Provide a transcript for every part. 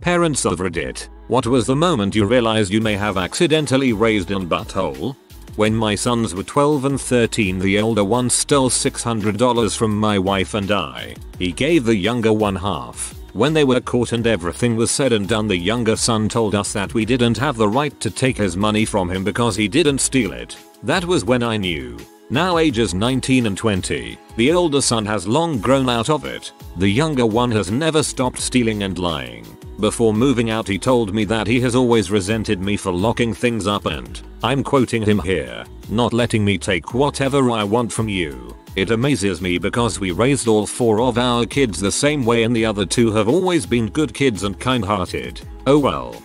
Parents of Reddit, what was the moment you realized you may have accidentally raised an butthole? When my sons were 12 and 13, the older one stole $600 from my wife and I. He gave the younger one half. When they were caught and everything was said and done, the younger son told us that we didn't have the right to take his money from him because he didn't steal it. That was when I knew. Now ages 19 and 20, the older son has long grown out of it. The younger one has never stopped stealing and lying. Before moving out, he told me that he has always resented me for locking things up, and I'm quoting him here, "not letting me take whatever I want from you." It amazes me because we raised all 4 of our kids the same way and the other 2 have always been good kids and kind-hearted. Oh well.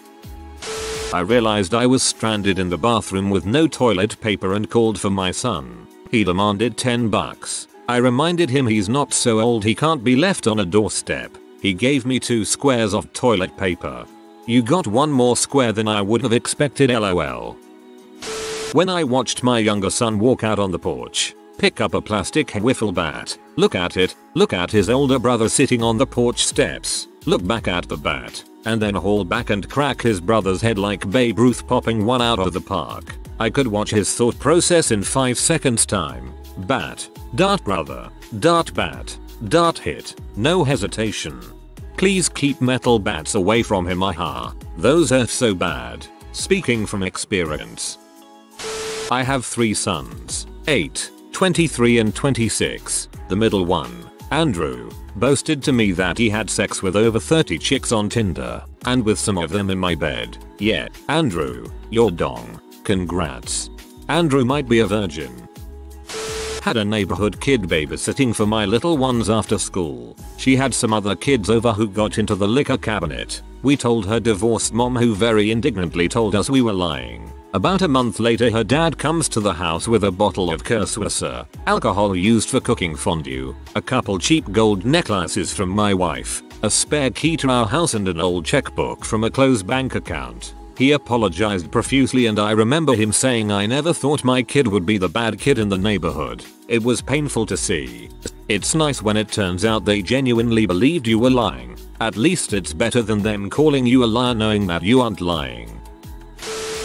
I realized I was stranded in the bathroom with no toilet paper and called for my son. He demanded $10. I reminded him he's not so old he can't be left on a doorstep. He gave me 2 squares of toilet paper. You got 1 more square than I would have expected, lol. When I watched my younger son walk out on the porch, pick up a plastic wiffle bat, look at it, look at his older brother sitting on the porch steps, look back at the bat, and then haul back and crack his brother's head like Babe Ruth popping one out of the park, I could watch his thought process in 5 seconds time. Bat, dart brother, dart bat, dart hit, no hesitation. Please keep metal bats away from him, aha. Those hurt so bad. Speaking from experience. I have 3 sons, 8, 23 and 26. The middle one, Andrew, boasted to me that he had sex with over 30 chicks on Tinder, and with some of them in my bed. Yeah, Andrew, you're dong. Congrats. Andrew might be a virgin. Had a neighborhood kid babysitting for my little ones after school. She had some other kids over who got into the liquor cabinet. We told her divorced mom, who very indignantly told us we were lying. About a month later, her dad comes to the house with a bottle of Kershwasser, alcohol used for cooking fondue, a couple cheap gold necklaces from my wife, a spare key to our house and an old checkbook from a closed bank account. He apologized profusely and I remember him saying, "I never thought my kid would be the bad kid in the neighborhood." It was painful to see. It's nice when it turns out they genuinely believed you were lying. At least it's better than them calling you a liar knowing that you aren't lying.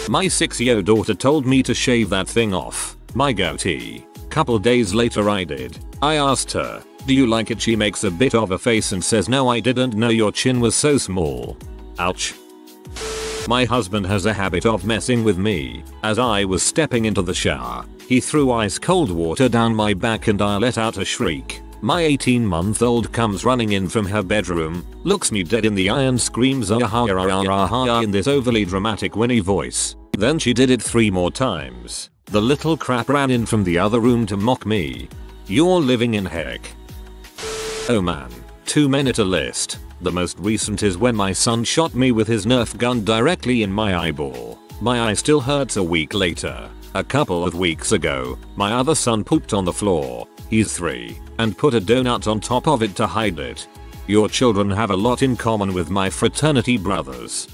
My 6-year-old daughter told me to shave that thing off, my goatee. Couple days later I did. I asked her, "Do you like it?" She makes a bit of a face and says, "No, I didn't know your chin was so small." Ouch. My husband has a habit of messing with me. As I was stepping into the shower, he threw ice cold water down my back and I let out a shriek. My 18-month-old comes running in from her bedroom, looks me dead in the eye and screams "ah in this overly dramatic whinny voice. Then she did it 3 more times. The little crap ran in from the other room to mock me. You're living in heck. Oh man, too many to list. The most recent is when my son shot me with his Nerf gun directly in my eyeball. My eye still hurts a week later. A couple of weeks ago, my other son pooped on the floor. He's 3, and put a donut on top of it to hide it. Your children have a lot in common with my fraternity brothers.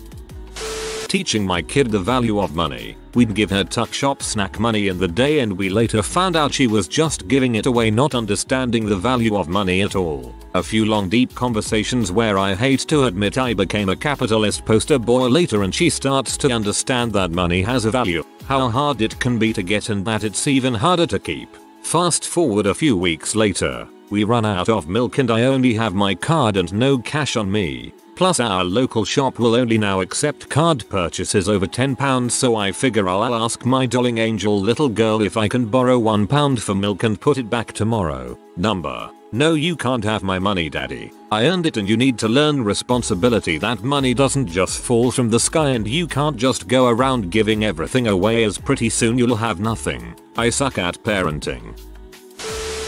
Teaching my kid the value of money. We'd give her tuck shop snack money in the day and we later found out she was just giving it away, not understanding the value of money at all. A few long deep conversations where I hate to admit I became a capitalist poster boy later, and she starts to understand that money has a value, how hard it can be to get and that it's even harder to keep. Fast forward a few weeks later, we run out of milk and I only have my card and no cash on me. Plus our local shop will only now accept card purchases over £10, so I figure I'll ask my darling angel little girl if I can borrow £1 for milk and put it back tomorrow. Number: no, you can't have my money, daddy. I earned it and you need to learn responsibility. That money doesn't just fall from the sky and you can't just go around giving everything away, as pretty soon you'll have nothing. I suck at parenting.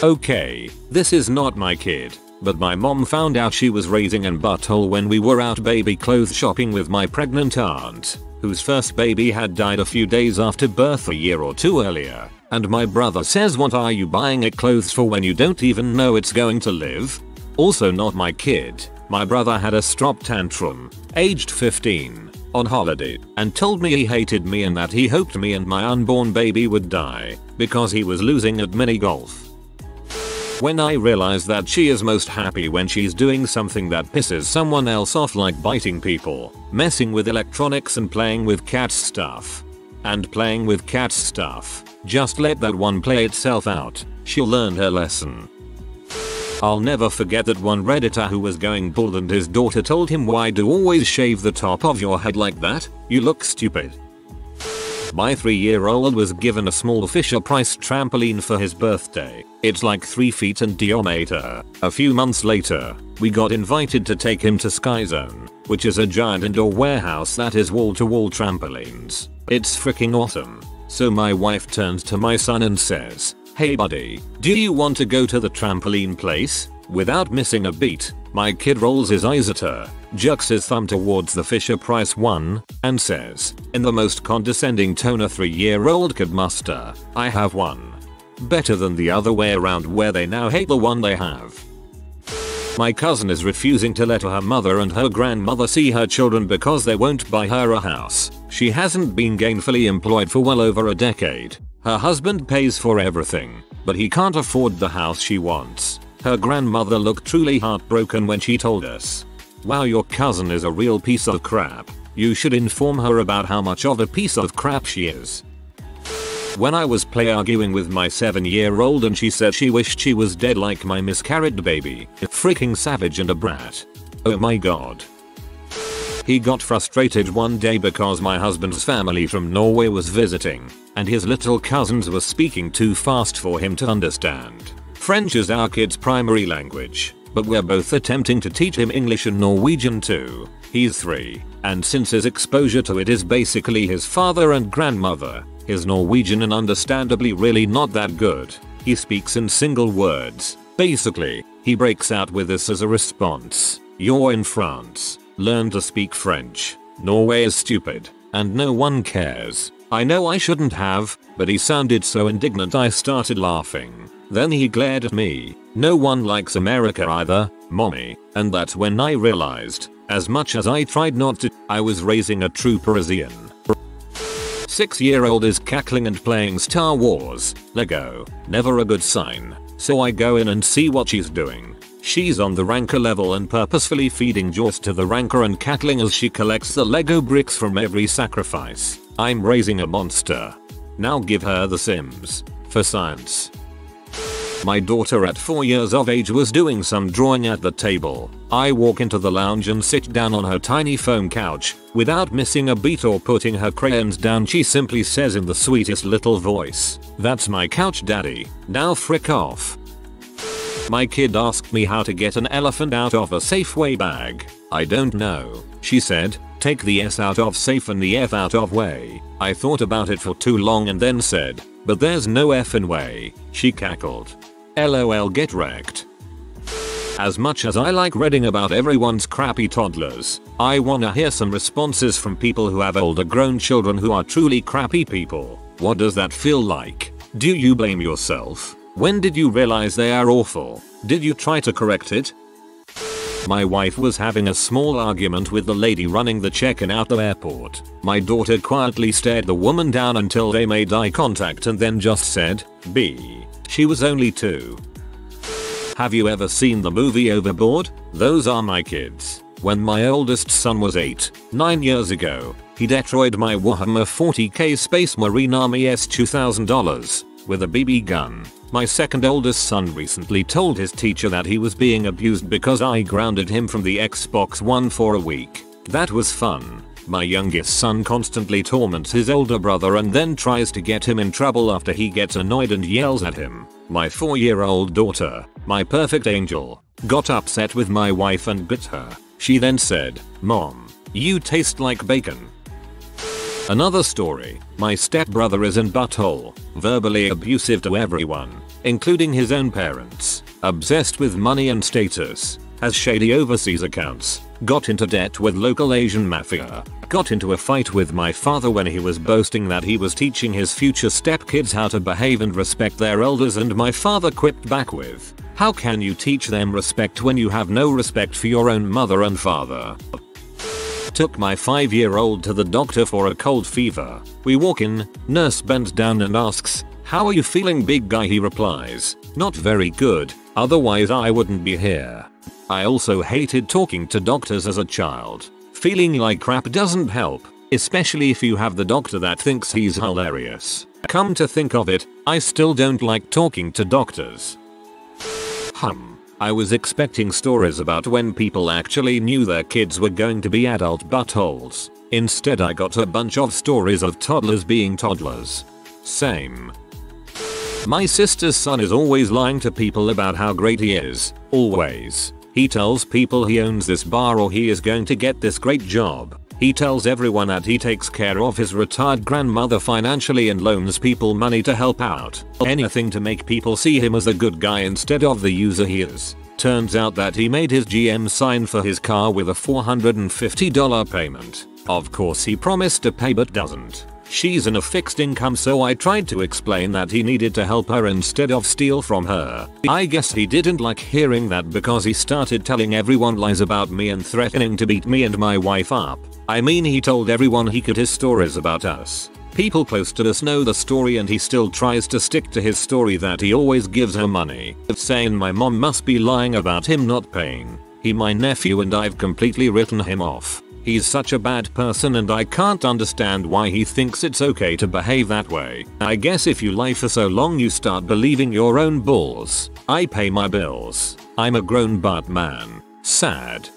Okay, this is not my kid, but my mom found out she was raising an butthole when we were out baby clothes shopping with my pregnant aunt, whose first baby had died a few days after birth a year or 2 earlier. And my brother says, "What are you buying it clothes for when you don't even know it's going to live?" Also not my kid. My brother had a strop tantrum, aged 15, on holiday, and told me he hated me and that he hoped me and my unborn baby would die because he was losing at mini golf. When I realize that she is most happy when she's doing something that pisses someone else off, like biting people, messing with electronics and playing with cat stuff. Just let that one play itself out. She'll learn her lesson. I'll never forget that one redditor who was going bald and his daughter told him, "Why do you always shave the top of your head like that? You look stupid." My 3-year-old was given a small Fisher-Price trampoline for his birthday. It's like 3 feet in diameter. A few months later, we got invited to take him to Sky Zone, which is a giant indoor warehouse that is wall-to-wall trampolines. It's freaking awesome. So my wife turns to my son and says, "Hey buddy, do you want to go to the trampoline place?" Without missing a beat, my kid rolls his eyes at her, jerks his thumb towards the Fisher-Price one, and says, in the most condescending tone a 3-year-old could muster, "I have one. Better than the other way around where they now hate the one they have." My cousin is refusing to let her mother and her grandmother see her children because they won't buy her a house. She hasn't been gainfully employed for well over a decade. Her husband pays for everything, but he can't afford the house she wants. Her grandmother looked truly heartbroken when she told us. Wow, your cousin is a real piece of crap. You should inform her about how much of a piece of crap she is. When I was arguing with my 7-year-old and she said she wished she was dead like my miscarried baby. Freaking savage and a brat. Oh my god. He got frustrated one day because my husband's family from Norway was visiting, and his little cousins were speaking too fast for him to understand. French is our kid's primary language, but we're both attempting to teach him English and Norwegian too. He's 3, and since his exposure to it is basically his father and grandmother, his Norwegian and understandably really not that good. He speaks in single words. Basically, he breaks out with this as a response: "You're in France. Learn to speak French. Norway is stupid, and no one cares." I know I shouldn't have, but he sounded so indignant I started laughing. Then he glared at me. "No one likes America either, mommy." And that's when I realized, as much as I tried not to, I was raising a true Parisian. 6-year-old is cackling and playing Star Wars Lego. Never a good sign. So I go in and see what she's doing. She's on the ranker level and purposefully feeding Jaws to the ranker and cackling as she collects the Lego bricks from every sacrifice. I'm raising a monster. Now give her the Sims. For science. My daughter at 4 years of age was doing some drawing at the table. I walk into the lounge and sit down on her tiny foam couch. Without missing a beat or putting her crayons down, she simply says in the sweetest little voice, "That's my couch, daddy. Now frick off." My kid asked me how to get an elephant out of a Safeway bag. "I don't know," she said. "Take the S out of safe and the F out of way." I thought about it for too long and then said, "But there's no F in way." She cackled. LOL, get wrecked. As much as I like reading about everyone's crappy toddlers, I wanna hear some responses from people who have older grown children who are truly crappy people. What does that feel like? Do you blame yourself? When did you realize they are awful? Did you try to correct it? My wife was having a small argument with the lady running the check-in out the airport. My daughter quietly stared the woman down until they made eye contact and then just said, "B." She was only 2. Have you ever seen the movie Overboard? Those are my kids. When my oldest son was 9 years ago, he destroyed my Warhammer 40k Space Marine Army $2,000 with a BB gun. My second oldest son recently told his teacher that he was being abused because I grounded him from the Xbox One for a week. That was fun. My youngest son constantly torments his older brother and then tries to get him in trouble after he gets annoyed and yells at him. My 4-year-old daughter, my perfect angel, got upset with my wife and bit her. She then said, "Mom, you taste like bacon." Another story, my stepbrother is in butthole, verbally abusive to everyone, including his own parents, obsessed with money and status, has shady overseas accounts, got into debt with local Asian mafia, got into a fight with my father when he was boasting that he was teaching his future stepkids how to behave and respect their elders, and my father quipped back with, "How can you teach them respect when you have no respect for your own mother and father?" Took my 5-year-old to the doctor for a cold fever. We walk in, nurse bends down and asks, "How are you feeling, big guy?" He replies, "Not very good. Otherwise I wouldn't be here. I also hated talking to doctors as a child. Feeling like crap doesn't help, especially if you have the doctor that thinks he's hilarious. Come to think of it, I still don't like talking to doctors. I was expecting stories about when people actually knew their kids were going to be adult buttholes. Instead I got a bunch of stories of toddlers being toddlers. Same. My sister's son is always lying to people about how great he is. Always. He tells people he owns this bar or he is going to get this great job. He tells everyone that he takes care of his retired grandmother financially and loans people money to help out. Anything to make people see him as a good guy instead of the user he is. Turns out that he made his GM sign for his car with a $450 payment. Of course he promised to pay but doesn't. She's in a fixed income, so I tried to explain that he needed to help her instead of steal from her. I guess he didn't like hearing that because he started telling everyone lies about me and threatening to beat me and my wife up. I mean, he told everyone he could his stories about us. People close to us know the story and he still tries to stick to his story that he always gives her money. Saying my mom must be lying about him not paying. He my nephew and I've completely written him off. He's such a bad person and I can't understand why he thinks it's okay to behave that way. I guess if you lie for so long you start believing your own bulls. I pay my bills. I'm a grown butt man. Sad.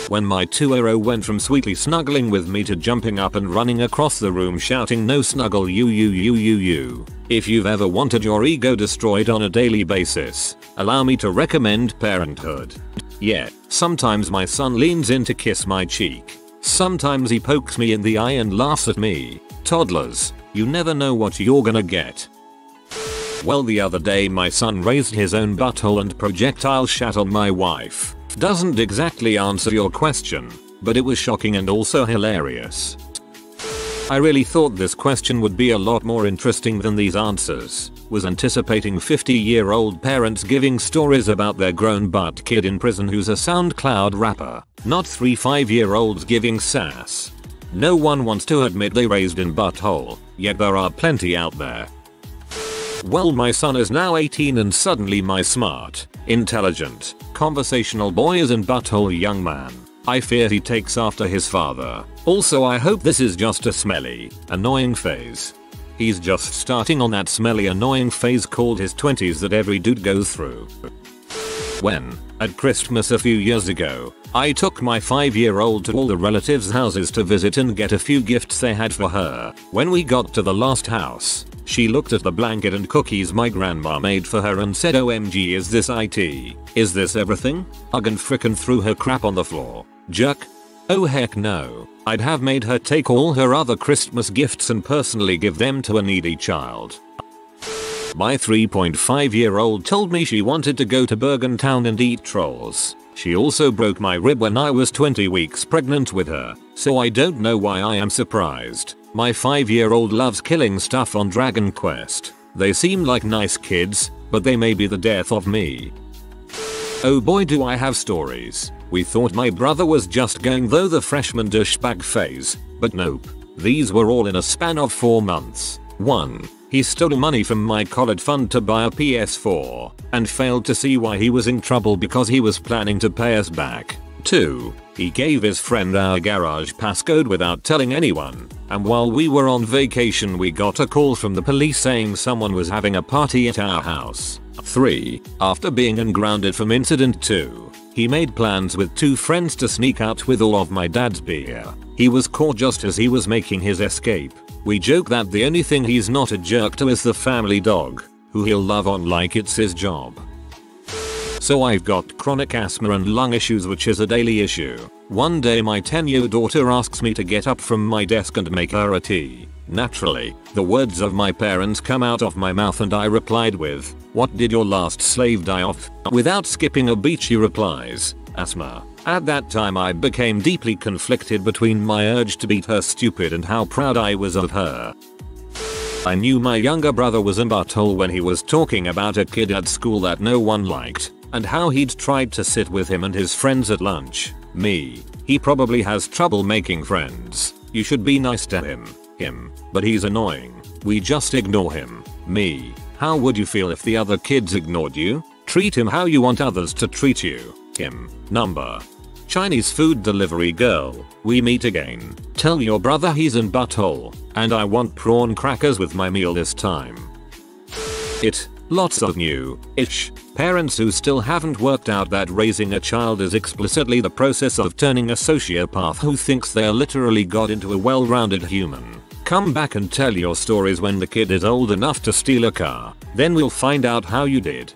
When my 2-year-old went from sweetly snuggling with me to jumping up and running across the room shouting no snuggle you. If you've ever wanted your ego destroyed on a daily basis, allow me to recommend Parenthood. Yeah, sometimes my son leans in to kiss my cheek. Sometimes he pokes me in the eye and laughs at me. Toddlers, you never know what you're gonna get. Well, the other day my son raised his own butthole and projectile shat on my wife. Doesn't exactly answer your question, but it was shocking and also hilarious. I really thought this question would be a lot more interesting than these answers. Was anticipating 50-year-old parents giving stories about their grown butt kid in prison who's a SoundCloud rapper, not 3-5-year-olds giving sass. No one wants to admit they raised in butthole, yet there are plenty out there. Well, my son is now 18 and suddenly my smart, intelligent, conversational boy is in butthole young man. I fear he takes after his father. Also, I hope this is just a smelly, annoying phase. He's just starting on that smelly annoying phase called his 20s that every dude goes through. When, at Christmas a few years ago, I took my 5-year-old to all the relatives' houses to visit and get a few gifts they had for her. When we got to the last house, she looked at the blanket and cookies my grandma made for her and said, "OMG, is this IT? Is this everything?" Ugh, and frickin' threw her crap on the floor. Jerk. Oh heck no. I'd have made her take all her other Christmas gifts and personally give them to a needy child. My 3.5-year-old told me she wanted to go to Bergen Town and eat trolls. She also broke my rib when I was 20 weeks pregnant with her, so I don't know why I am surprised. My 5-year-old loves killing stuff on Dragon Quest. They seem like nice kids, but they may be the death of me. Oh boy, do I have stories. We thought my brother was just going through the freshman douchebag phase, but nope. These were all in a span of 4 months. 1. He stole money from my college fund to buy a PS4, and failed to see why he was in trouble because he was planning to pay us back. 2. He gave his friend our garage passcode without telling anyone, and while we were on vacation we got a call from the police saying someone was having a party at our house. 3. After being ungrounded from incident 2, he made plans with 2 friends to sneak out with all of my dad's beer. He was caught just as he was making his escape. We joke that the only thing he's not a jerk to is the family dog, who he'll love on like it's his job. So I've got chronic asthma and lung issues, which is a daily issue. One day my 10-year daughter asks me to get up from my desk and make her a tea. Naturally, the words of my parents come out of my mouth and I replied with, "What did your last slave die of?" Without skipping a beat she replies, "Asthma." At that time I became deeply conflicted between my urge to beat her stupid and how proud I was of her. I knew my younger brother was a butthole when he was talking about a kid at school that no one liked, and how he'd tried to sit with him and his friends at lunch. Me. He probably has trouble making friends. You should be nice to him. But he's annoying. We just ignore him. Me. How would you feel if the other kids ignored you? Treat him how you want others to treat you. Him. Number. Chinese food delivery girl. We meet again. Tell your brother he's in butthole. And I want prawn crackers with my meal this time. It. Lots of new-ish parents who still haven't worked out that raising a child is explicitly the process of turning a sociopath who thinks they're literally God into a well-rounded human. Come back and tell your stories when the kid is old enough to steal a car. Then we'll find out how you did.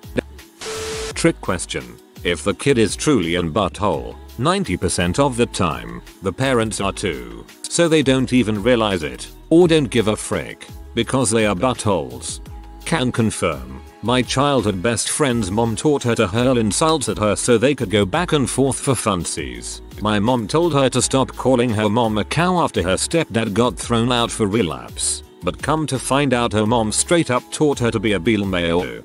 Trick question. If the kid is truly in butthole, 90% of the time, the parents are too. So they don't even realize it, or don't give a frick, because they are buttholes. Can confirm. My childhood best friend's mom taught her to hurl insults at her so they could go back and forth for funsies. My mom told her to stop calling her mom a cow after her stepdad got thrown out for relapse. But come to find out her mom straight up taught her to be a Beelmayo.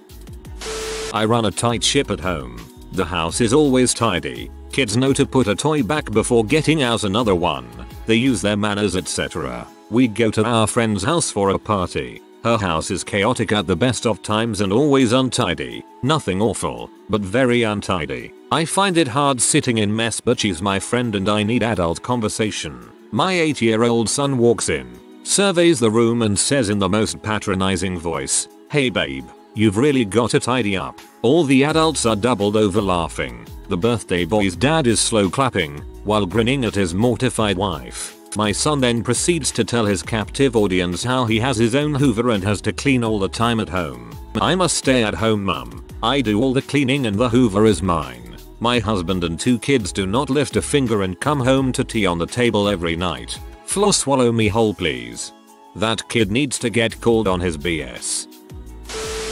I run a tight ship at home. The house is always tidy. Kids know to put a toy back before getting out another one. They use their manners, etc. We go to our friend's house for a party. Her house is chaotic at the best of times and always untidy. Nothing awful, but very untidy. I find it hard sitting in mess, but she's my friend and I need adult conversation. My 8-year-old son walks in, surveys the room and says in the most patronizing voice, "Hey babe, you've really got to tidy up." All the adults are doubled over laughing. The birthday boy's dad is slow clapping, while grinning at his mortified wife. My son then proceeds to tell his captive audience how he has his own Hoover and has to clean all the time at home. "I'm a stay-at-home mum. I do all the cleaning and the Hoover is mine. My husband and 2 kids do not lift a finger and come home to tea on the table every night. Floor swallow me whole please." That kid needs to get called on his BS.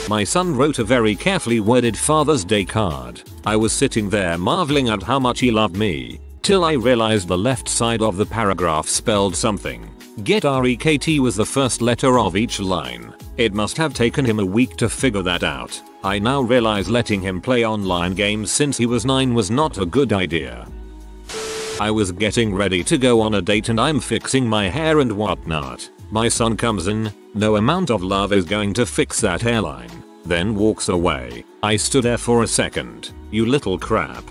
My son wrote a very carefully worded Father's Day card. I was sitting there marveling at how much he loved me, till I realized the left side of the paragraph spelled something. Get REKT was the first letter of each line. It must have taken him a week to figure that out. I now realize letting him play online games since he was 9 was not a good idea. I was getting ready to go on a date and I'm fixing my hair and whatnot. My son comes in, no amount of love is going to fix that hairline, then walks away. I stood there for a second. You little crap.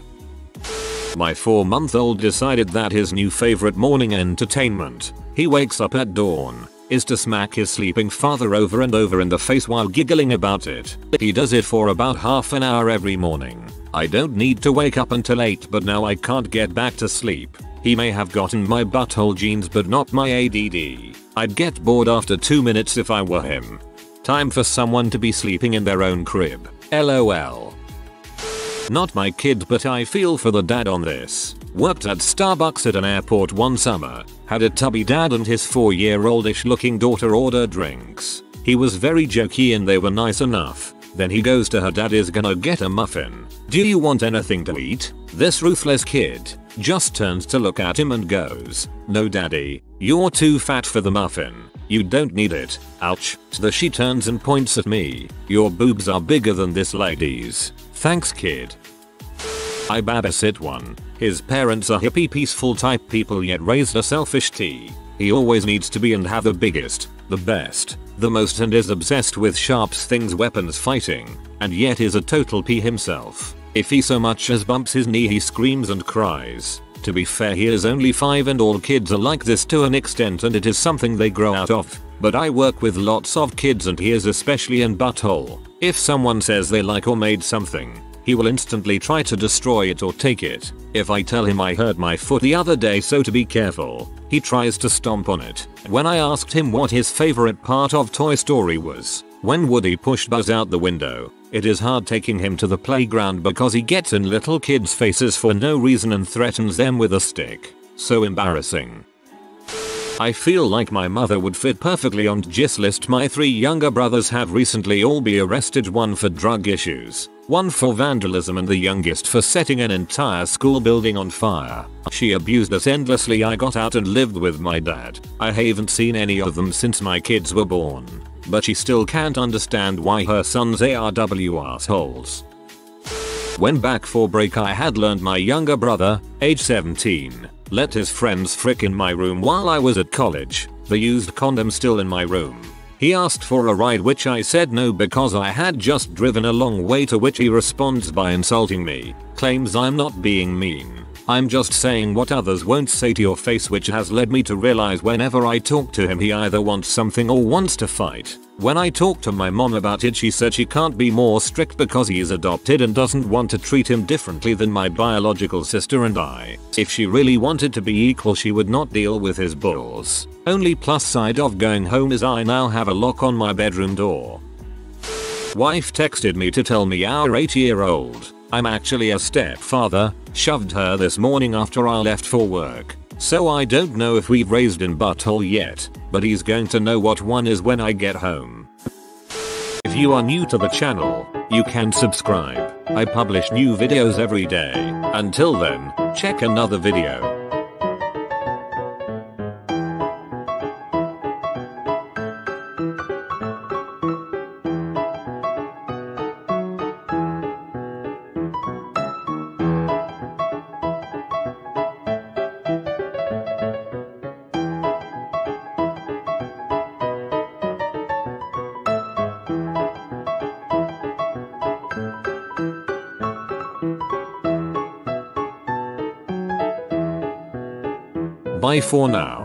My 4-month-old decided that his new favorite morning entertainment, he wakes up at dawn, is to smack his sleeping father over and over in the face while giggling about it. He does it for about half an hour every morning. I don't need to wake up until 8, but now I can't get back to sleep. He may have gotten my butthole genes but not my ADD. I'd get bored after 2 minutes if I were him. Time for someone to be sleeping in their own crib. LOL. Not my kid, but I feel for the dad on this. Worked at Starbucks at an airport one summer. Had a tubby dad and his 4-year-oldish looking daughter order drinks. He was very jokey and they were nice enough. Then he goes to her dad is gonna get a muffin. "Do you want anything to eat?" This ruthless kid just turns to look at him and goes, "No daddy, you're too fat for the muffin. You don't need it." Ouch. She turns and points at me. "Your boobs are bigger than this lady's. Thanks kid." I babysit one. His parents are hippie peaceful type people yet raised a selfish T. He always needs to be and have the biggest, the best, the most and is obsessed with sharps things weapons fighting, and yet is a total P himself. If he so much as bumps his knee he screams and cries. To be fair he is only 5 and all kids are like this to an extent and it is something they grow out of. But I work with lots of kids and he is especially in butthole. If someone says they like or made something, he will instantly try to destroy it or take it. If I tell him I hurt my foot the other day so to be careful, he tries to stomp on it. When I asked him what his favorite part of Toy Story was, when Woody pushed Buzz out the window, it is hard taking him to the playground because he gets in little kids' faces for no reason and threatens them with a stick. So embarrassing. I feel like my mother would fit perfectly on Gist list. My 3 younger brothers have recently all been arrested, one for drug issues, one for vandalism and the youngest for setting an entire school building on fire. She abused us endlessly. I got out and lived with my dad. I haven't seen any of them since my kids were born. But she still can't understand why her sons ARW assholes. When back for break I had learned my younger brother, age 17, let his friends frick in my room while I was at college. The used condom still in my room. He asked for a ride, which I said no because I had just driven a long way, to which he responds by insulting me, claims I'm not being mean, I'm just saying what others won't say to your face, which has led me to realize whenever I talk to him he either wants something or wants to fight. When I talked to my mom about it, she said she can't be more strict because he is adopted and doesn't want to treat him differently than my biological sister and I. If she really wanted to be equal, she would not deal with his balls. Only plus side of going home is I now have a lock on my bedroom door. Wife texted me to tell me our 8-year-old, I'm actually a stepfather, shoved her this morning after I left for work. So I don't know if we've raised in butthole yet, but he's going to know what one is when I get home. If you are new to the channel, you can subscribe. I publish new videos every day. Until then, check another video. Bye for now.